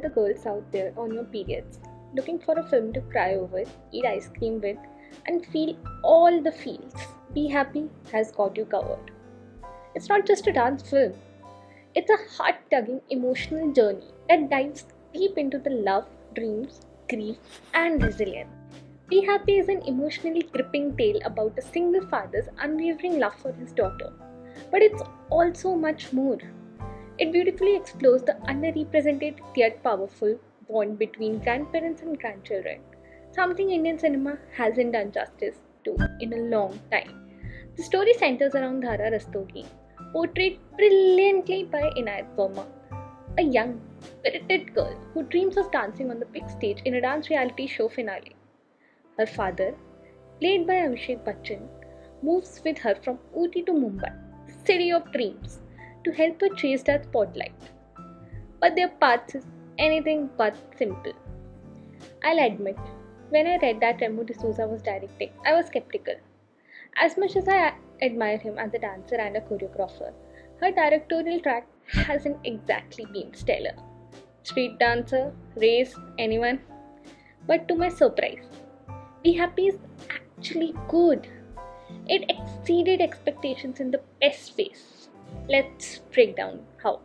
the girls out there on your periods, looking for a film to cry over, eat ice cream with, and feel all the feels, Be Happy has got you covered. It's not just a dance film, it's a heart-tugging emotional journey that dives deep into the love, dreams, grief, and resilience. Be Happy is an emotionally gripping tale about a single father's unwavering love for his daughter. But it's also much more. It beautifully explores the underrepresented yet powerful bond between grandparents and grandchildren, something Indian cinema hasn't done justice to in a long time. The story centers around Dhara Rastogi, portrayed brilliantly by Inayat Verma, a young, spirited girl who dreams of dancing on the big stage in a dance reality show finale. Her father, played by Abhishek Bachchan, moves with her from Ooty to Mumbai, city of dreams, to help her chase that spotlight. But their path is anything but simple. I'll admit, when I read that Remo D'Souza was directing, I was skeptical. As much as I admire him as a dancer and a choreographer, her directorial track hasn't exactly been stellar. Street dancer, race, anyone? But to my surprise, Be Happy is actually good. It exceeded expectations in the best ways. Let's break down how.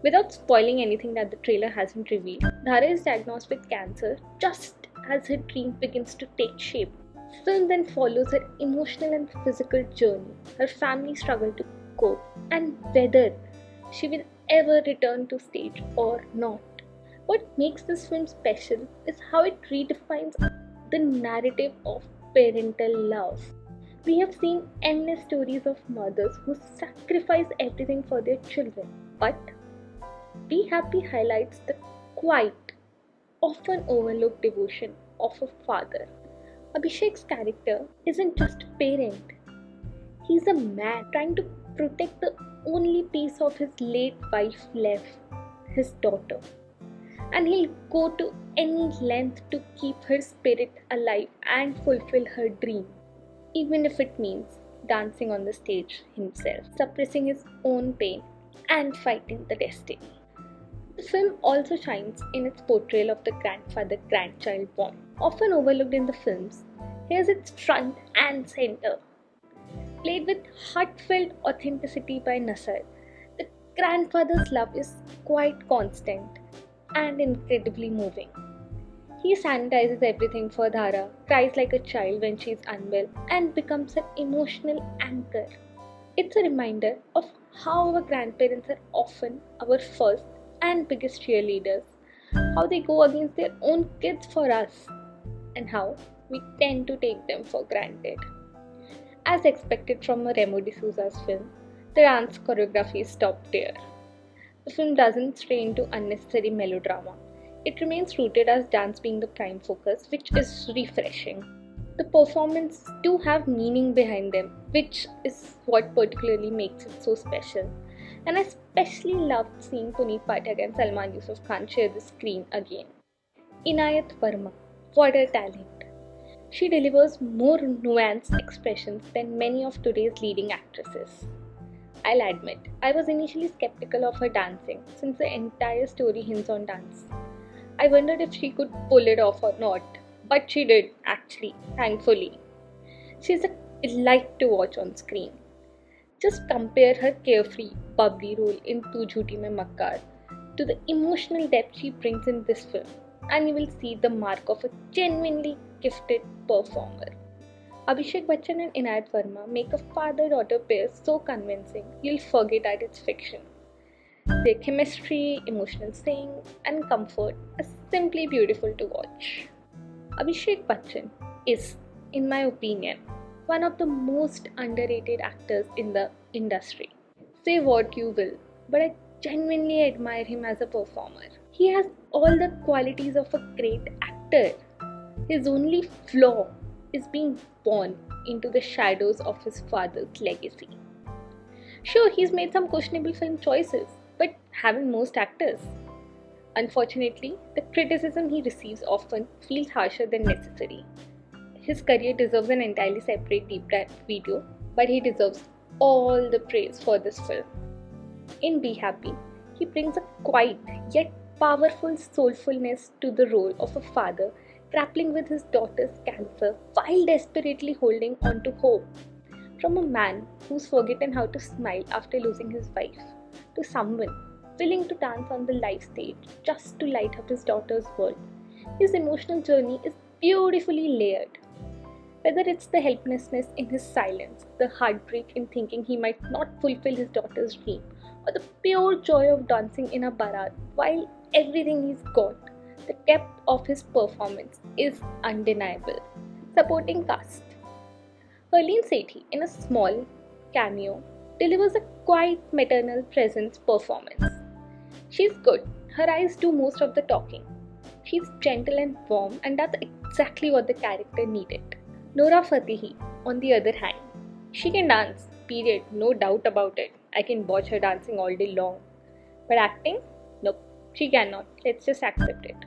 Without spoiling anything that the trailer hasn't revealed, Dhara is diagnosed with cancer just as her dream begins to take shape. The film then follows her emotional and physical journey, her family struggle to cope, and whether she will ever return to stage or not. What makes this film special is how it redefines the narrative of parental love. We have seen endless stories of mothers who sacrifice everything for their children, but Be Happy highlights the quiet, often overlooked devotion of a father. Abhishek's character isn't just a parent, he's a man trying to protect the only piece of his late wife left, his daughter. And he'll go to any length to keep her spirit alive and fulfill her dream, even if it means dancing on the stage himself, suppressing his own pain and fighting the destiny. The film also shines in its portrayal of the grandfather-grandchild bond. Often overlooked in the films, here's its front and center. Played with heartfelt authenticity by Nassar, the grandfather's love is quite constant and incredibly moving. He sanitizes everything for Dhara, cries like a child when she is unwell, and becomes an emotional anchor. It's a reminder of how our grandparents are often our first and biggest cheerleaders, how they go against their own kids for us, and how we tend to take them for granted. As expected from a Remo D'Souza's film, the dance choreography is top tier. The film doesn't stray into unnecessary melodrama. It remains rooted as dance being the prime focus, which is refreshing. The performances do have meaning behind them, which is what particularly makes it so special. And I especially loved seeing Puneet Pathak and Salman Yusuf Khan share the screen again. Inayat Verma, what a talent! She delivers more nuanced expressions than many of today's leading actresses. I'll admit, I was initially skeptical of her dancing since the entire story hinges on dance. I wondered if she could pull it off or not, but she did actually, thankfully. She's a delight to watch on screen. Just compare her carefree, bubbly role in Tu Jhuti Main Makkar to the emotional depth she brings in this film, and you will see the mark of a genuinely gifted performer. Abhishek Bachchan and Inayat Verma make a father-daughter pair so convincing you'll forget that it's fiction. Their chemistry, emotional sync, and comfort are simply beautiful to watch. Abhishek Bachchan is, in my opinion, one of the most underrated actors in the industry. Say what you will, but I genuinely admire him as a performer. He has all the qualities of a great actor. His only flaw is being born into the shadows of his father's legacy. Sure, he's made some questionable film choices, but haven't most actors? Unfortunately, the criticism he receives often feels harsher than necessary. His career deserves an entirely separate deep dive video, but he deserves all the praise for this film. In Be Happy, he brings a quiet yet powerful soulfulness to the role of a father grappling with his daughter's cancer while desperately holding on to hope. From a man who's forgotten how to smile after losing his wife, to someone willing to dance on the live stage just to light up his daughter's world, his emotional journey is beautifully layered. Whether it's the helplessness in his silence, the heartbreak in thinking he might not fulfill his daughter's dream, or the pure joy of dancing in a barat while everything is gone, the depth of his performance is undeniable. Supporting cast: Harleen Sethi, in a small cameo, delivers a quiet maternal presence performance. She's good, her eyes do most of the talking. She's gentle and warm, and that's exactly what the character needed. Nora Fatehi, on the other hand, she can dance, period, no doubt about it. I can watch her dancing all day long. But acting? Nope, she cannot. Let's just accept it.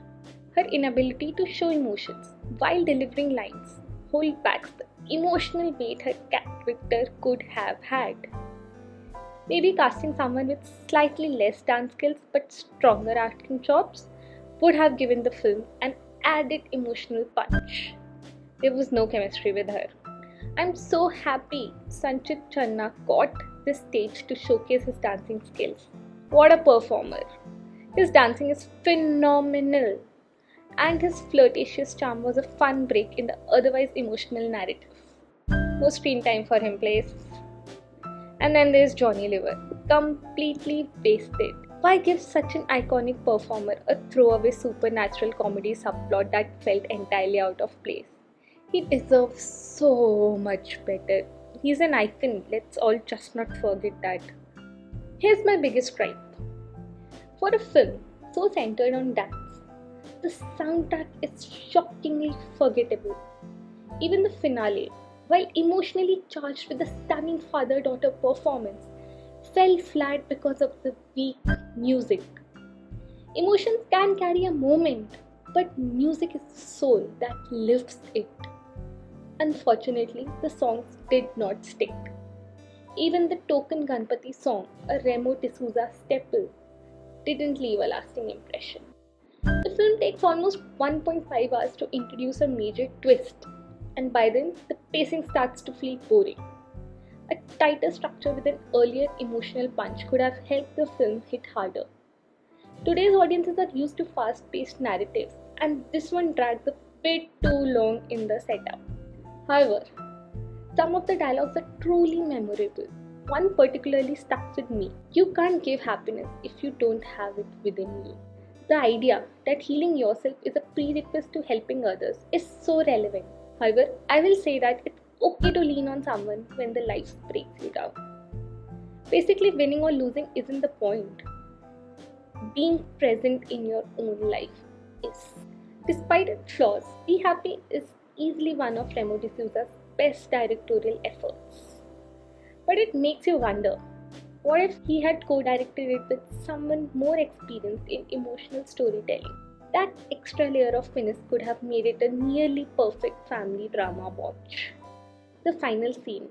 Her inability to show emotions while delivering lines holds back the emotional weight her character could have had. Maybe casting someone with slightly less dance skills but stronger acting chops would have given the film an added emotional punch. There was no chemistry with her. I'm so happy Sanchit Channa got this stage to showcase his dancing skills. What a performer! His dancing is phenomenal, and his flirtatious charm was a fun break in the otherwise emotional narrative. No screen time for him, please. And then there's Johny Liver, completely wasted. Why give such an iconic performer a throwaway supernatural comedy subplot that felt entirely out of place? He deserves so much better. He's an icon, let's all just not forget that. Here's my biggest gripe. For a film so centered on dance, the soundtrack is shockingly forgettable. Even the finale, while emotionally charged with a stunning father-daughter performance, fell flat because of the weak music. Emotions can carry a moment, but music is the soul that lifts it. Unfortunately, the songs did not stick. Even the token Ganpati song, a Remo D'Souza staple, didn't leave a lasting impression. The film takes almost 1.5 hours to introduce a major twist, and by then, the pacing starts to feel boring. A tighter structure with an earlier emotional punch could have helped the film hit harder. Today's audiences are used to fast-paced narratives, and this one drags a bit too long in the setup. However, some of the dialogues are truly memorable. One particularly stuck with me. You can't give happiness if you don't have it within you. The idea that healing yourself is a prerequisite to helping others is so relevant. However, I will say that it's okay to lean on someone when the life breaks you down. Basically, winning or losing isn't the point. Being present in your own life is. Despite its flaws, Be Happy is easily one of Remo D'Souza's best directorial efforts. But it makes you wonder, what if he had co-directed it with someone more experienced in emotional storytelling? That extra layer of finesse could have made it a nearly perfect family drama watch. The final scene,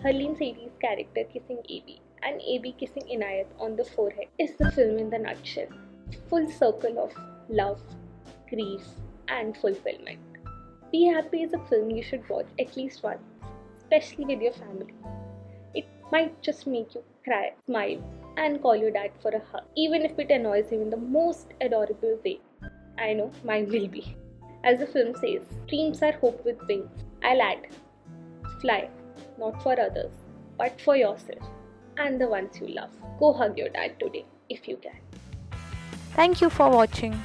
Harleen Sethi's character kissing AB and AB kissing Inayat on the forehead, is the film in the nutshell. Full circle of love, grief, and fulfillment. Be Happy is a film you should watch at least once, especially with your family. It might just make you cry, smile, and call your dad for a hug, even if it annoys him in the most adorable way. I know, mine will be. As the film says, dreams are hope with wings. I'll add, fly, not for others, but for yourself and the ones you love. Go hug your dad today if you can. Thank you for watching.